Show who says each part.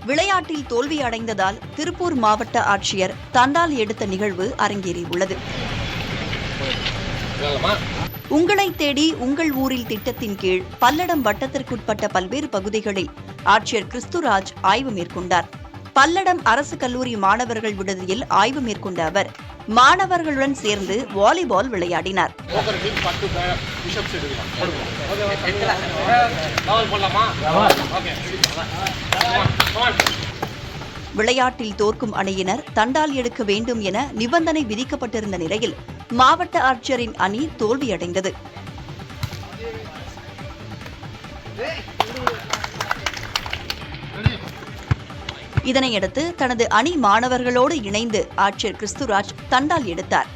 Speaker 1: விளையாட்டில் தோல்வி அடைந்ததால் திருப்பூர் மாவட்ட ஆட்சியர் தண்டால் எடுத்த நிகழ்வு அரங்கேறியுள்ளது. உங்களை தேடி உங்கள் ஊரில் திட்டத்தின் கீழ் பல்லடம் வட்டத்திற்குட்பட்ட பல்வேறு பகுதிகளில் ஆட்சியர் கிறிஸ்துராஜ் ஆய்வு மேற்கொண்டார். பல்லடம் அரசு கல்லூரி மாணவர்கள் விடுதியில் ஆய்வு மேற்கொண்ட அவர் மாணவர்களுடன் சேர்ந்து வாலிபால் விளையாடினார். விளையாட்டில் தோற்கும் அணியினர் தண்டால் எடுக்க வேண்டும் என நிபந்தனை விதிக்கப்பட்டிருந்த நிலையில் மாவட்ட ஆட்சியரின் அணி தோல்வியடைந்தது. இதனையடுத்து தனது அணி மாணவர்களோடு இணைந்து ஆட்சியர் கிறிஸ்துராஜ் தண்டால் எடுத்தார்.